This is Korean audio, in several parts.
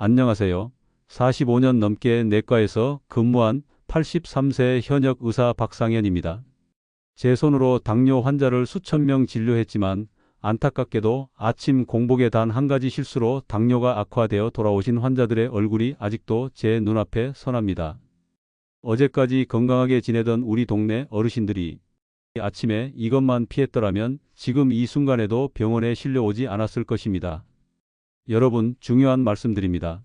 안녕하세요. 45년 넘게 내과에서 근무한 83세 현역 의사 박상현입니다. 제 손으로 당뇨 환자를 수천 명 진료했지만 안타깝게도 아침 공복에 단 한 가지 실수로 당뇨가 악화되어 돌아오신 환자들의 얼굴이 아직도 제 눈앞에 선합니다. 어제까지 건강하게 지내던 우리 동네 어르신들이 아침에 이것만 피했더라면 지금 이 순간에도 병원에 실려오지 않았을 것입니다. 여러분, 중요한 말씀드립니다.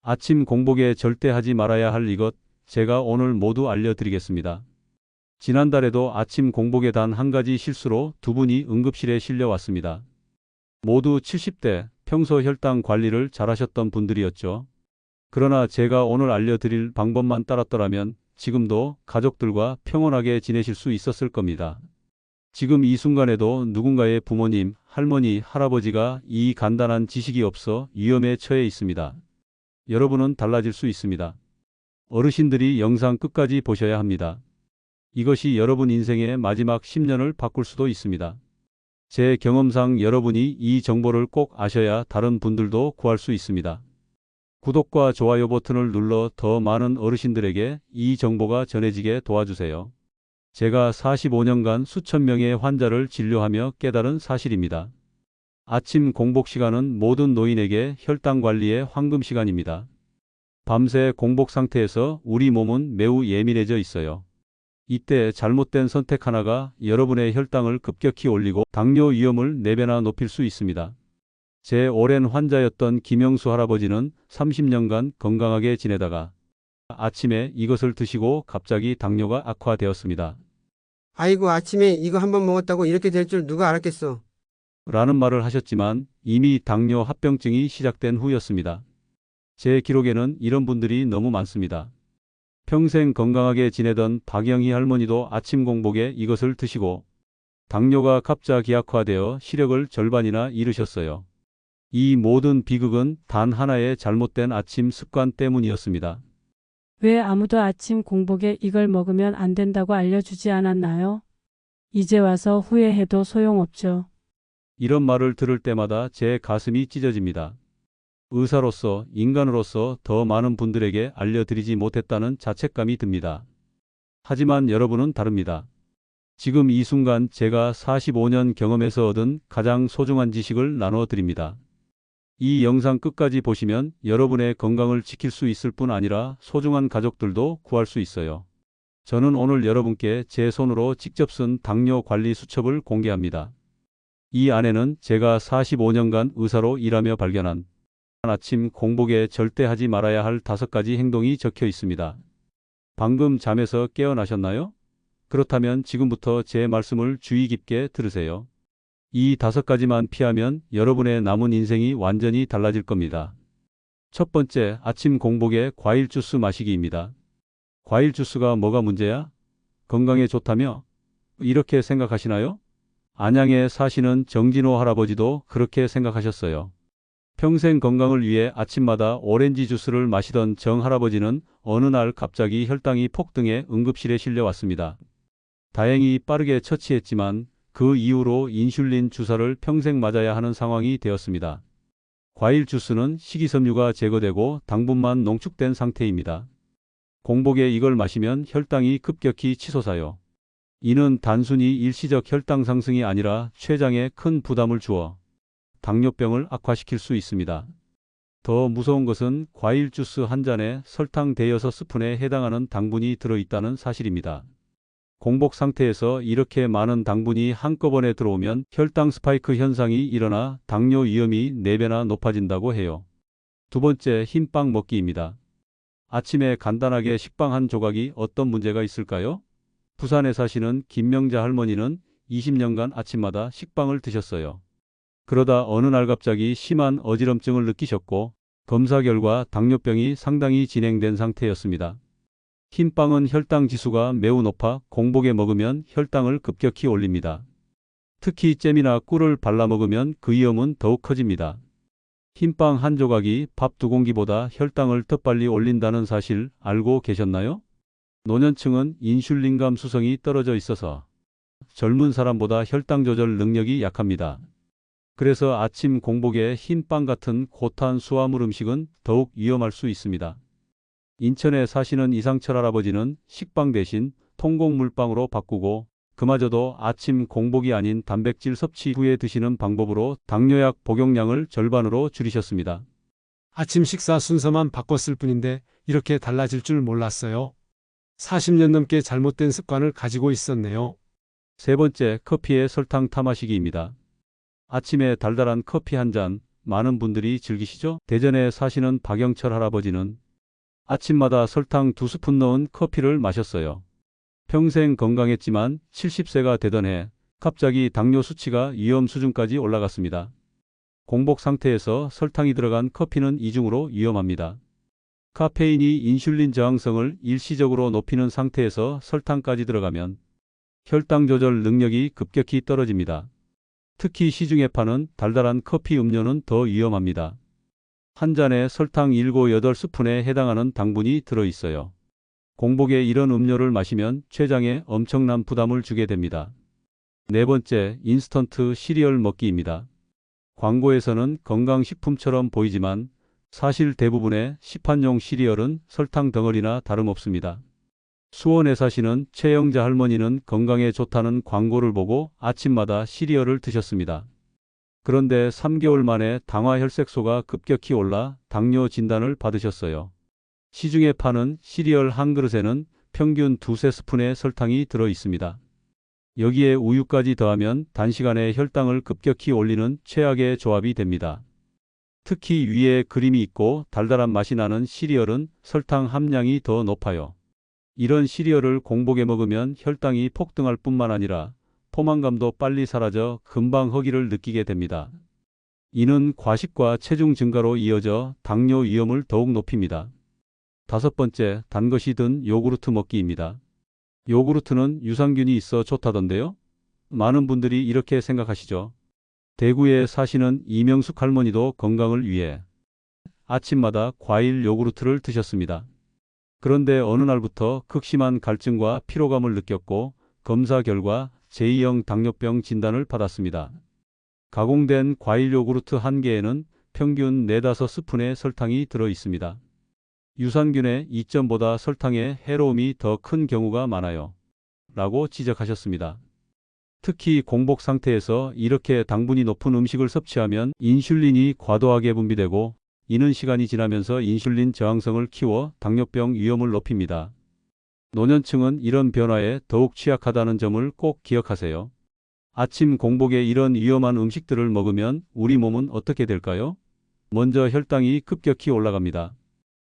아침 공복에 절대 하지 말아야 할 이것, 제가 오늘 모두 알려드리겠습니다. 지난달에도 아침 공복에 단 한 가지 실수로 두 분이 응급실에 실려왔습니다. 모두 70대, 평소 혈당 관리를 잘하셨던 분들이었죠. 그러나 제가 오늘 알려드릴 방법만 따랐더라면 지금도 가족들과 평온하게 지내실 수 있었을 겁니다. 지금 이 순간에도 누군가의 부모님, 할머니, 할아버지가 이 간단한 지식이 없어 위험에 처해 있습니다. 여러분은 달라질 수 있습니다. 어르신들이 영상 끝까지 보셔야 합니다. 이것이 여러분 인생의 마지막 10년을 바꿀 수도 있습니다. 제 경험상 여러분이 이 정보를 꼭 아셔야 다른 분들도 구할 수 있습니다. 구독과 좋아요 버튼을 눌러 더 많은 어르신들에게 이 정보가 전해지게 도와주세요. 제가 45년간 수천 명의 환자를 진료하며 깨달은 사실입니다. 아침 공복 시간은 모든 노인에게 혈당 관리의 황금 시간입니다. 밤새 공복 상태에서 우리 몸은 매우 예민해져 있어요. 이때 잘못된 선택 하나가 여러분의 혈당을 급격히 올리고 당뇨 위험을 4배나 높일 수 있습니다. 제 오랜 환자였던 김영수 할아버지는 30년간 건강하게 지내다가 아침에 이것을 드시고 갑자기 당뇨가 악화되었습니다. 아이고, 아침에 이거 한번 먹었다고 이렇게 될 줄 누가 알았겠어. 라는 말을 하셨지만 이미 당뇨 합병증이 시작된 후였습니다. 제 기록에는 이런 분들이 너무 많습니다. 평생 건강하게 지내던 박영희 할머니도 아침 공복에 이것을 드시고 당뇨가 갑자기 악화되어 시력을 절반이나 잃으셨어요. 이 모든 비극은 단 하나의 잘못된 아침 습관 때문이었습니다. 왜 아무도 아침 공복에 이걸 먹으면 안 된다고 알려주지 않았나요? 이제 와서 후회해도 소용없죠. 이런 말을 들을 때마다 제 가슴이 찢어집니다. 의사로서, 인간으로서 더 많은 분들에게 알려드리지 못했다는 자책감이 듭니다. 하지만 여러분은 다릅니다. 지금 이 순간 제가 45년 경험에서 얻은 가장 소중한 지식을 나눠 드립니다. 이 영상 끝까지 보시면 여러분의 건강을 지킬 수 있을 뿐 아니라 소중한 가족들도 구할 수 있어요. 저는 오늘 여러분께 제 손으로 직접 쓴 당뇨 관리 수첩을 공개합니다. 이 안에는 제가 45년간 의사로 일하며 발견한 아침 공복에 절대 하지 말아야 할 5가지 행동이 적혀 있습니다. 방금 잠에서 깨어나셨나요? 그렇다면 지금부터 제 말씀을 주의 깊게 들으세요. 이 5가지만 피하면 여러분의 남은 인생이 완전히 달라질 겁니다. 첫 번째, 아침 공복에 과일 주스 마시기입니다. 과일 주스가 뭐가 문제야? 건강에 좋다며? 이렇게 생각하시나요? 안양에 사시는 정진호 할아버지도 그렇게 생각하셨어요. 평생 건강을 위해 아침마다 오렌지 주스를 마시던 정 할아버지는 어느 날 갑자기 혈당이 폭등해 응급실에 실려왔습니다. 다행히 빠르게 처치했지만 그 이후로 인슐린 주사를 평생 맞아야 하는 상황이 되었습니다. 과일 주스는 식이섬유가 제거되고 당분만 농축된 상태입니다. 공복에 이걸 마시면 혈당이 급격히 치솟아요. 이는 단순히 일시적 혈당 상승이 아니라 췌장에 큰 부담을 주어 당뇨병을 악화시킬 수 있습니다. 더 무서운 것은 과일 주스 한 잔에 설탕 대여섯 스푼에 해당하는 당분이 들어있다는 사실입니다. 공복 상태에서 이렇게 많은 당분이 한꺼번에 들어오면 혈당 스파이크 현상이 일어나 당뇨 위험이 4배나 높아진다고 해요. 두 번째, 흰빵 먹기입니다. 아침에 간단하게 식빵 한 조각이 어떤 문제가 있을까요? 부산에 사시는 김명자 할머니는 20년간 아침마다 식빵을 드셨어요. 그러다 어느 날 갑자기 심한 어지럼증을 느끼셨고 검사 결과 당뇨병이 상당히 진행된 상태였습니다. 흰빵은 혈당 지수가 매우 높아 공복에 먹으면 혈당을 급격히 올립니다. 특히 잼이나 꿀을 발라 먹으면 그 위험은 더욱 커집니다. 흰빵 한 조각이 밥 2공기보다 혈당을 더 빨리 올린다는 사실 알고 계셨나요? 노년층은 인슐린감 수성이 떨어져 있어서 젊은 사람보다 혈당 조절 능력이 약합니다. 그래서 아침 공복에 흰 빵 같은 고탄 수화물 음식은 더욱 위험할 수 있습니다. 인천에 사시는 이상철 할아버지는 식빵 대신 통곡 물빵으로 바꾸고 그마저도 아침 공복이 아닌 단백질 섭취 후에 드시는 방법으로 당뇨약 복용량을 절반으로 줄이셨습니다. 아침 식사 순서만 바꿨을 뿐인데 이렇게 달라질 줄 몰랐어요. 40년 넘게 잘못된 습관을 가지고 있었네요. 세 번째, 커피에 설탕 타마시기입니다. 아침에 달달한 커피 한 잔 많은 분들이 즐기시죠? 대전에 사시는 박영철 할아버지는 아침마다 설탕 2스푼 넣은 커피를 마셨어요. 평생 건강했지만 70세가 되던 해 갑자기 당뇨 수치가 위험 수준까지 올라갔습니다. 공복 상태에서 설탕이 들어간 커피는 이중으로 위험합니다. 카페인이 인슐린 저항성을 일시적으로 높이는 상태에서 설탕까지 들어가면 혈당 조절 능력이 급격히 떨어집니다. 특히 시중에 파는 달달한 커피 음료는 더 위험합니다. 한 잔에 설탕 7, 8스푼에 해당하는 당분이 들어있어요. 공복에 이런 음료를 마시면 췌장에 엄청난 부담을 주게 됩니다. 네 번째, 인스턴트 시리얼 먹기입니다. 광고에서는 건강식품처럼 보이지만 사실 대부분의 시판용 시리얼은 설탕 덩어리나 다름없습니다. 수원에 사시는 최영자 할머니는 건강에 좋다는 광고를 보고 아침마다 시리얼을 드셨습니다. 그런데 3개월 만에 당화 혈색소가 급격히 올라 당뇨 진단을 받으셨어요. 시중에 파는 시리얼 한 그릇에는 평균 2~3스푼의 설탕이 들어 있습니다. 여기에 우유까지 더하면 단시간에 혈당을 급격히 올리는 최악의 조합이 됩니다. 특히 위에 그림이 있고 달달한 맛이 나는 시리얼은 설탕 함량이 더 높아요. 이런 시리얼을 공복에 먹으면 혈당이 폭등할 뿐만 아니라 포만감도 빨리 사라져 금방 허기를 느끼게 됩니다. 이는 과식과 체중 증가로 이어져 당뇨 위험을 더욱 높입니다. 다섯 번째, 단 것이 든 요구르트 먹기입니다. 요구르트는 유산균이 있어 좋다던데요? 많은 분들이 이렇게 생각하시죠. 대구에 사시는 이명숙 할머니도 건강을 위해 아침마다 과일 요구르트를 드셨습니다. 그런데 어느 날부터 극심한 갈증과 피로감을 느꼈고 검사 결과 제2형 당뇨병 진단을 받았습니다. 가공된 과일 요구르트 한 개에는 평균 4~5스푼의 설탕이 들어 있습니다. 유산균의 이점보다 설탕의 해로움이 더 큰 경우가 많아요. 라고 지적하셨습니다. 특히 공복 상태에서 이렇게 당분이 높은 음식을 섭취하면 인슐린이 과도하게 분비되고 이는 시간이 지나면서 인슐린 저항성을 키워 당뇨병 위험을 높입니다. 노년층은 이런 변화에 더욱 취약하다는 점을 꼭 기억하세요. 아침 공복에 이런 위험한 음식들을 먹으면 우리 몸은 어떻게 될까요? 먼저 혈당이 급격히 올라갑니다.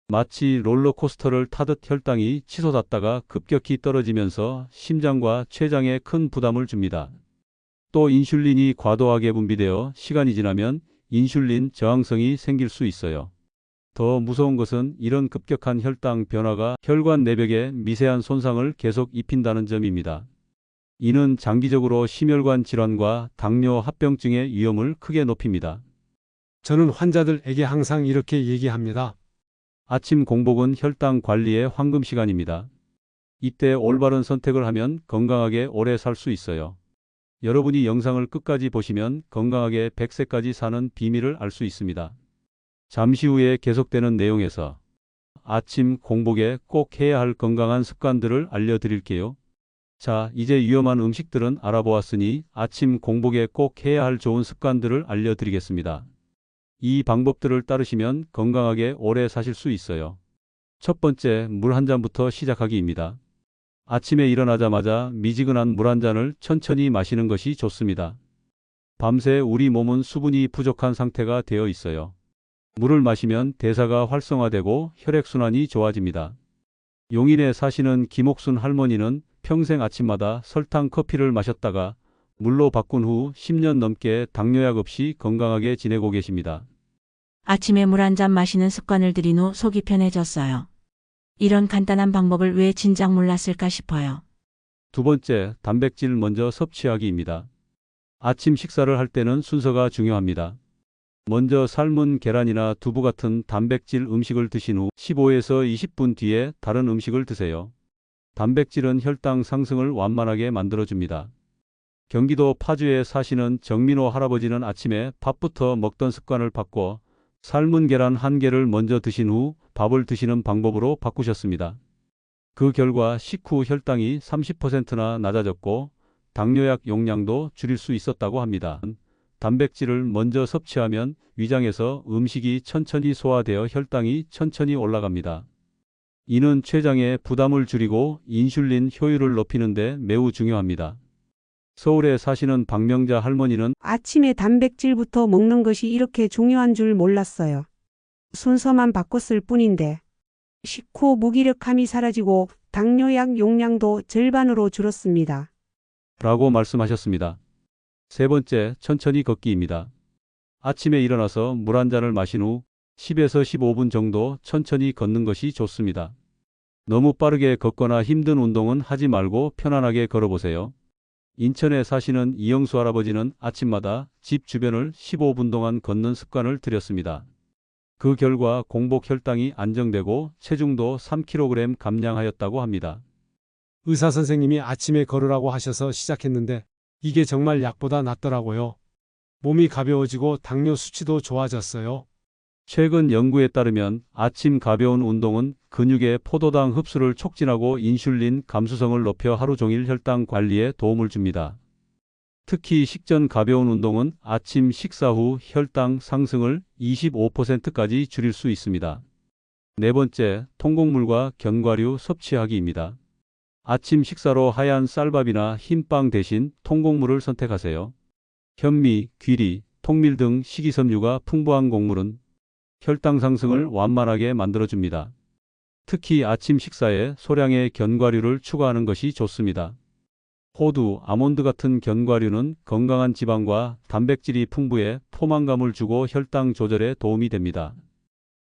마치 롤러코스터를 타듯 혈당이 치솟았다가 급격히 떨어지면서 심장과 췌장에 큰 부담을 줍니다. 또 인슐린이 과도하게 분비되어 시간이 지나면 인슐린 저항성이 생길 수 있어요. 더 무서운 것은 이런 급격한 혈당 변화가 혈관 내벽에 미세한 손상을 계속 입힌다는 점입니다. 이는 장기적으로 심혈관 질환과 당뇨 합병증의 위험을 크게 높입니다. 저는 환자들에게 항상 이렇게 얘기합니다. 아침 공복은 혈당 관리의 황금 시간입니다. 이때 올바른 선택을 하면 건강하게 오래 살 수 있어요. 여러분이 영상을 끝까지 보시면 건강하게 100세까지 사는 비밀을 알 수 있습니다. 잠시 후에 계속되는 내용에서 아침 공복에 꼭 해야 할 건강한 습관들을 알려드릴게요. 자, 이제 위험한 음식들은 알아보았으니 아침 공복에 꼭 해야 할 좋은 습관들을 알려드리겠습니다. 이 방법들을 따르시면 건강하게 오래 사실 수 있어요. 첫 번째, 물 한 잔부터 시작하기입니다. 아침에 일어나자마자 미지근한 물 한 잔을 천천히 마시는 것이 좋습니다. 밤새 우리 몸은 수분이 부족한 상태가 되어 있어요. 물을 마시면 대사가 활성화되고 혈액순환이 좋아집니다. 용인에 사시는 김옥순 할머니는 평생 아침마다 설탕 커피를 마셨다가 물로 바꾼 후 10년 넘게 당뇨약 없이 건강하게 지내고 계십니다. 아침에 물 한 잔 마시는 습관을 들인 후 속이 편해졌어요. 이런 간단한 방법을 왜 진작 몰랐을까 싶어요. 두 번째, 단백질 먼저 섭취하기입니다. 아침 식사를 할 때는 순서가 중요합니다. 먼저 삶은 계란이나 두부 같은 단백질 음식을 드신 후 15에서 20분 뒤에 다른 음식을 드세요. 단백질은 혈당 상승을 완만하게 만들어줍니다. 경기도 파주에 사시는 정민호 할아버지는 아침에 밥부터 먹던 습관을 바꿔 삶은 계란 한 개를 먼저 드신 후 밥을 드시는 방법으로 바꾸셨습니다. 그 결과 식후 혈당이 30%나 낮아졌고 당뇨약 용량도 줄일 수 있었다고 합니다. 단백질을 먼저 섭취하면 위장에서 음식이 천천히 소화되어 혈당이 천천히 올라갑니다. 이는 췌장의 부담을 줄이고 인슐린 효율을 높이는 데 매우 중요합니다. 서울에 사시는 박명자 할머니는 아침에 단백질부터 먹는 것이 이렇게 중요한 줄 몰랐어요. 순서만 바꿨을 뿐인데 식후 무기력함이 사라지고 당뇨약 용량도 절반으로 줄었습니다. 라고 말씀하셨습니다. 세 번째, 천천히 걷기입니다. 아침에 일어나서 물 한 잔을 마신 후 10에서 15분 정도 천천히 걷는 것이 좋습니다. 너무 빠르게 걷거나 힘든 운동은 하지 말고 편안하게 걸어보세요. 인천에 사시는 이영수 할아버지는 아침마다 집 주변을 15분 동안 걷는 습관을 들였습니다. 그 결과 공복 혈당이 안정되고 체중도 3kg 감량하였다고 합니다. 의사 선생님이 아침에 걸으라고 하셔서 시작했는데 이게 정말 약보다 낫더라고요. 몸이 가벼워지고 당뇨 수치도 좋아졌어요. 최근 연구에 따르면 아침 가벼운 운동은 근육의 포도당 흡수를 촉진하고 인슐린 감수성을 높여 하루 종일 혈당 관리에 도움을 줍니다. 특히 식전 가벼운 운동은 아침 식사 후 혈당 상승을 25%까지 줄일 수 있습니다. 네 번째, 통곡물과 견과류 섭취하기입니다. 아침 식사로 하얀 쌀밥이나 흰빵 대신 통곡물을 선택하세요. 현미, 귀리, 통밀 등 식이섬유가 풍부한 곡물은 혈당 상승을 완만하게 만들어줍니다. 특히 아침 식사에 소량의 견과류를 추가하는 것이 좋습니다. 호두, 아몬드 같은 견과류는 건강한 지방과 단백질이 풍부해 포만감을 주고 혈당 조절에 도움이 됩니다.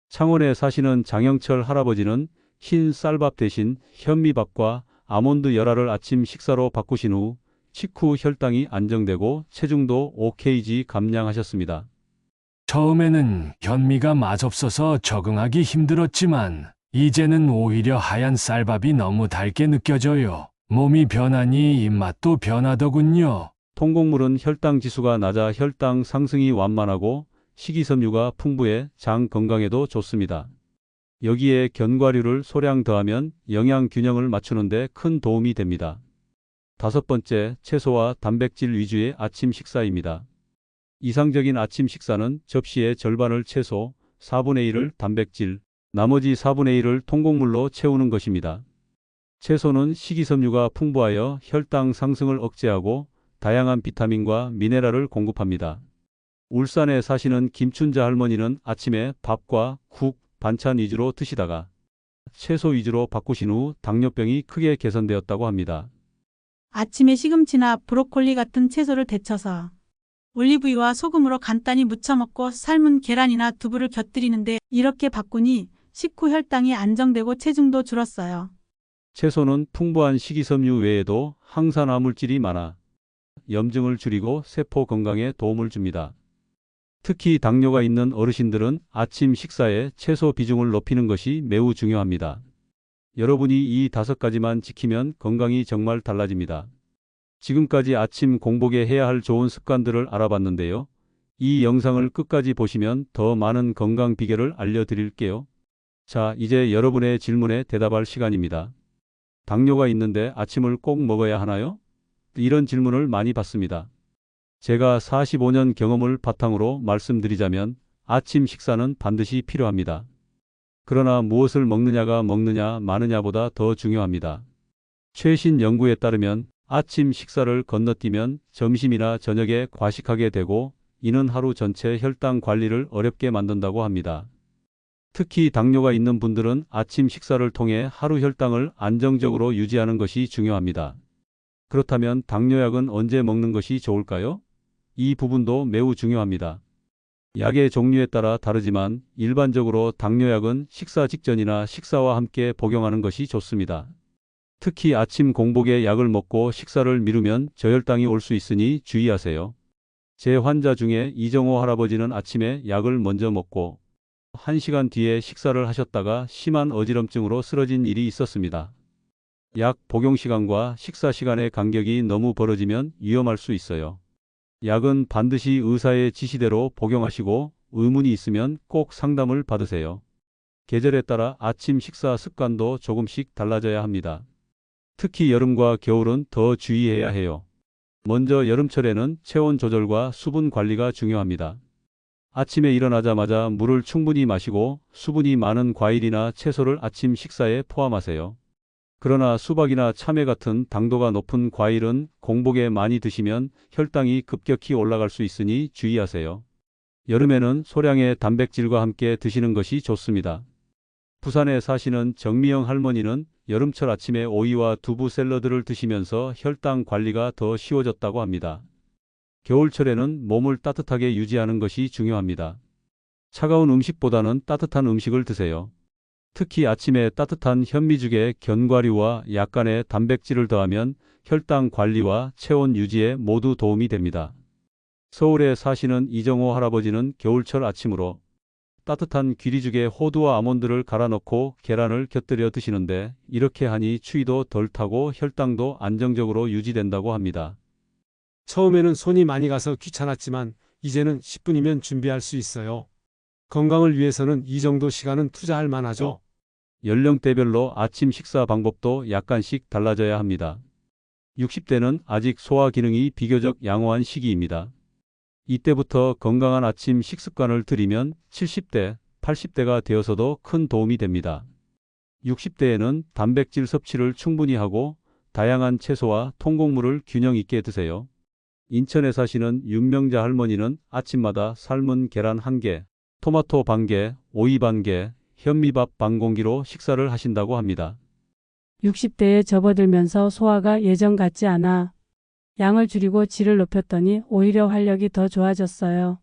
창원에 사시는 장영철 할아버지는 흰 쌀밥 대신 현미밥과 아몬드 열알을 아침 식사로 바꾸신 후 식후 혈당이 안정되고 체중도 5kg 감량하셨습니다. 처음에는 현미가 맛없어서 적응하기 힘들었지만 이제는 오히려 하얀 쌀밥이 너무 달게 느껴져요. 몸이 변하니 입맛도 변하더군요. 통곡물은 혈당 지수가 낮아 혈당 상승이 완만하고 식이섬유가 풍부해 장 건강에도 좋습니다. 여기에 견과류를 소량 더하면 영양 균형을 맞추는 데 큰 도움이 됩니다. 다섯 번째, 채소와 단백질 위주의 아침 식사입니다. 이상적인 아침 식사는 접시의 절반을 채소, 4분의 1을 단백질, 나머지 4분의 1을 통곡물로 채우는 것입니다. 채소는 식이섬유가 풍부하여 혈당 상승을 억제하고 다양한 비타민과 미네랄을 공급합니다. 울산에 사시는 김춘자 할머니는 아침에 밥과 국, 반찬 위주로 드시다가 채소 위주로 바꾸신 후 당뇨병이 크게 개선되었다고 합니다. 아침에 시금치나 브로콜리 같은 채소를 데쳐서 올리브유와 소금으로 간단히 무쳐 먹고 삶은 계란이나 두부를 곁들이는데 이렇게 바꾸니 식후 혈당이 안정되고 체중도 줄었어요. 채소는 풍부한 식이섬유 외에도 항산화 물질이 많아 염증을 줄이고 세포 건강에 도움을 줍니다. 특히 당뇨가 있는 어르신들은 아침 식사에 채소 비중을 높이는 것이 매우 중요합니다. 여러분이 이 5가지만 지키면 건강이 정말 달라집니다. 지금까지 아침 공복에 해야 할 좋은 습관들을 알아봤는데요. 이 영상을 끝까지 보시면 더 많은 건강 비결을 알려드릴게요. 자, 이제 여러분의 질문에 대답할 시간입니다. 당뇨가 있는데 아침을 꼭 먹어야 하나요? 이런 질문을 많이 받습니다. 제가 45년 경험을 바탕으로 말씀드리자면 아침 식사는 반드시 필요합니다. 그러나 무엇을 먹느냐가 먹느냐 마느냐보다 더 중요합니다. 최신 연구에 따르면 아침 식사를 건너뛰면 점심이나 저녁에 과식하게 되고 이는 하루 전체 혈당 관리를 어렵게 만든다고 합니다. 특히 당뇨가 있는 분들은 아침 식사를 통해 하루 혈당을 안정적으로 유지하는 것이 중요합니다. 그렇다면 당뇨약은 언제 먹는 것이 좋을까요? 이 부분도 매우 중요합니다. 약의 종류에 따라 다르지만 일반적으로 당뇨약은 식사 직전이나 식사와 함께 복용하는 것이 좋습니다. 특히 아침 공복에 약을 먹고 식사를 미루면 저혈당이 올 수 있으니 주의하세요. 제 환자 중에 이정호 할아버지는 아침에 약을 먼저 먹고 1시간 뒤에 식사를 하셨다가 심한 어지럼증으로 쓰러진 일이 있었습니다. 약 복용 시간과 식사 시간의 간격이 너무 벌어지면 위험할 수 있어요. 약은 반드시 의사의 지시대로 복용하시고 의문이 있으면 꼭 상담을 받으세요. 계절에 따라 아침 식사 습관도 조금씩 달라져야 합니다. 특히 여름과 겨울은 더 주의해야 해요. 먼저 여름철에는 체온 조절과 수분 관리가 중요합니다. 아침에 일어나자마자 물을 충분히 마시고 수분이 많은 과일이나 채소를 아침 식사에 포함하세요. 그러나 수박이나 참외 같은 당도가 높은 과일은 공복에 많이 드시면 혈당이 급격히 올라갈 수 있으니 주의하세요. 여름에는 소량의 단백질과 함께 드시는 것이 좋습니다. 부산에 사시는 정미영 할머니는 여름철 아침에 오이와 두부 샐러드를 드시면서 혈당 관리가 더 쉬워졌다고 합니다. 겨울철에는 몸을 따뜻하게 유지하는 것이 중요합니다. 차가운 음식보다는 따뜻한 음식을 드세요. 특히 아침에 따뜻한 현미죽에 견과류와 약간의 단백질을 더하면 혈당 관리와 체온 유지에 모두 도움이 됩니다. 서울에 사시는 이정호 할아버지는 겨울철 아침으로 따뜻한 귀리죽에 호두와 아몬드를 갈아 넣고 계란을 곁들여 드시는데 이렇게 하니 추위도 덜 타고 혈당도 안정적으로 유지된다고 합니다. 처음에는 손이 많이 가서 귀찮았지만 이제는 10분이면 준비할 수 있어요. 건강을 위해서는 이 정도 시간은 투자할 만하죠. 연령대별로 아침 식사 방법도 약간씩 달라져야 합니다. 60대는 아직 소화 기능이 비교적 양호한 시기입니다. 이때부터 건강한 아침 식습관을 들이면 70대, 80대가 되어서도 큰 도움이 됩니다. 60대에는 단백질 섭취를 충분히 하고 다양한 채소와 통곡물을 균형 있게 드세요. 인천에 사시는 윤명자 할머니는 아침마다 삶은 계란 1개, 토마토 반개, 오이 반개, 현미밥 반공기로 식사를 하신다고 합니다. 60대에 접어들면서 소화가 예전 같지 않아 양을 줄이고 질을 높였더니 오히려 활력이 더 좋아졌어요.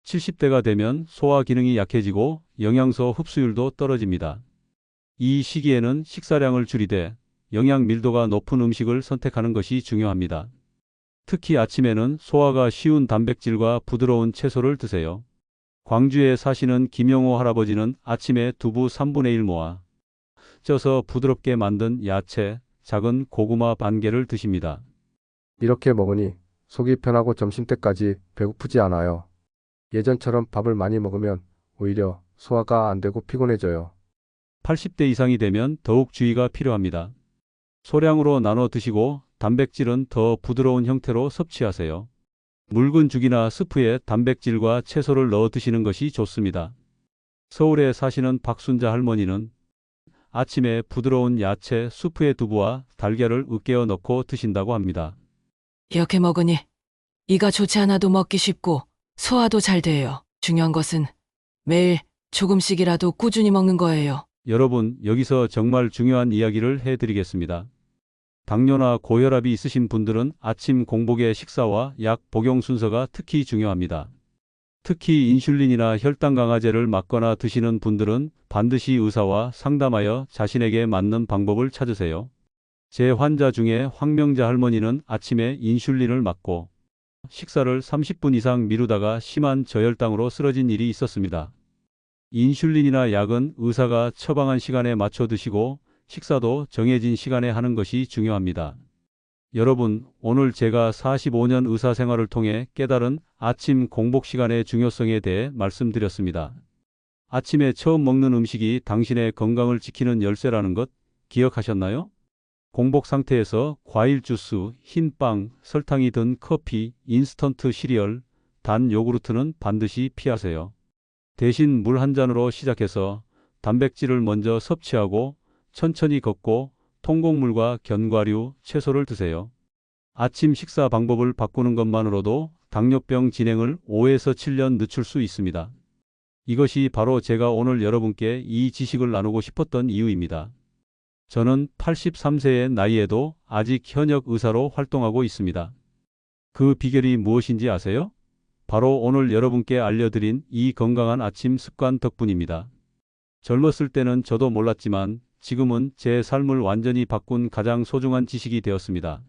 70대가 되면 소화 기능이 약해지고 영양소 흡수율도 떨어집니다. 이 시기에는 식사량을 줄이되 영양 밀도가 높은 음식을 선택하는 것이 중요합니다. 특히 아침에는 소화가 쉬운 단백질과 부드러운 채소를 드세요. 광주에 사시는 김영호 할아버지는 아침에 두부 3분의 1 모아 쪄서 부드럽게 만든 야채, 작은 고구마 반개를 드십니다. 이렇게 먹으니 속이 편하고 점심때까지 배고프지 않아요. 예전처럼 밥을 많이 먹으면 오히려 소화가 안 되고 피곤해져요. 80대 이상이 되면 더욱 주의가 필요합니다. 소량으로 나눠 드시고 단백질은 더 부드러운 형태로 섭취하세요. 묽은 죽이나 스프에 단백질과 채소를 넣어 드시는 것이 좋습니다. 서울에 사시는 박순자 할머니는 아침에 부드러운 야채 수프에 두부와 달걀을 으깨어 넣고 드신다고 합니다. 이렇게 먹으니 이가 좋지 않아도 먹기 쉽고 소화도 잘 돼요. 중요한 것은 매일 조금씩이라도 꾸준히 먹는 거예요. 여러분, 여기서 정말 중요한 이야기를 해드리겠습니다. 당뇨나 고혈압이 있으신 분들은 아침 공복의 식사와 약 복용 순서가 특히 중요합니다. 특히 인슐린이나 혈당 강화제를 맞거나 드시는 분들은 반드시 의사와 상담하여 자신에게 맞는 방법을 찾으세요. 제 환자 중에 황명자 할머니는 아침에 인슐린을 맞고 식사를 30분 이상 미루다가 심한 저혈당으로 쓰러진 일이 있었습니다. 인슐린이나 약은 의사가 처방한 시간에 맞춰 드시고 식사도 정해진 시간에 하는 것이 중요합니다. 여러분, 오늘 제가 45년 의사 생활을 통해 깨달은 아침 공복 시간의 중요성에 대해 말씀드렸습니다. 아침에 처음 먹는 음식이 당신의 건강을 지키는 열쇠라는 것 기억하셨나요? 공복 상태에서 과일 주스, 흰빵, 설탕이 든 커피, 인스턴트 시리얼, 단 요구르트는 반드시 피하세요. 대신 물 한 잔으로 시작해서 단백질을 먼저 섭취하고 천천히 걷고 통곡물과 견과류, 채소를 드세요. 아침 식사 방법을 바꾸는 것만으로도 당뇨병 진행을 5에서 7년 늦출 수 있습니다. 이것이 바로 제가 오늘 여러분께 이 지식을 나누고 싶었던 이유입니다. 저는 83세의 나이에도 아직 현역 의사로 활동하고 있습니다. 그 비결이 무엇인지 아세요? 바로 오늘 여러분께 알려드린 이 건강한 아침 습관 덕분입니다. 젊었을 때는 저도 몰랐지만 지금은 제 삶을 완전히 바꾼 가장 소중한 지식이 되었습니다.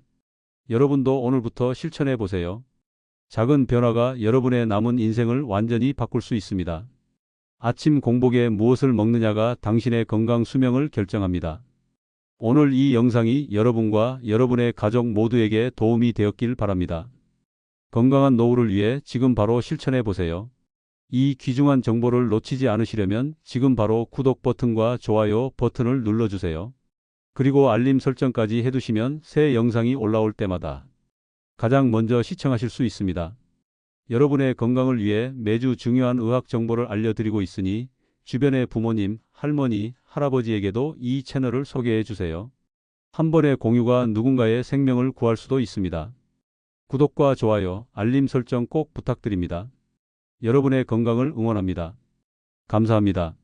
여러분도 오늘부터 실천해 보세요. 작은 변화가 여러분의 남은 인생을 완전히 바꿀 수 있습니다. 아침 공복에 무엇을 먹느냐가 당신의 건강 수명을 결정합니다. 오늘 이 영상이 여러분과 여러분의 가족 모두에게 도움이 되었길 바랍니다. 건강한 노후를 위해 지금 바로 실천해 보세요. 이 귀중한 정보를 놓치지 않으시려면 지금 바로 구독 버튼과 좋아요 버튼을 눌러주세요. 그리고 알림 설정까지 해두시면 새 영상이 올라올 때마다 가장 먼저 시청하실 수 있습니다. 여러분의 건강을 위해 매주 중요한 의학 정보를 알려드리고 있으니 주변의 부모님, 할머니, 할아버지에게도 이 채널을 소개해 주세요. 한 번의 공유가 누군가의 생명을 구할 수도 있습니다. 구독과 좋아요, 알림 설정 꼭 부탁드립니다. 여러분의 건강을 응원합니다. 감사합니다.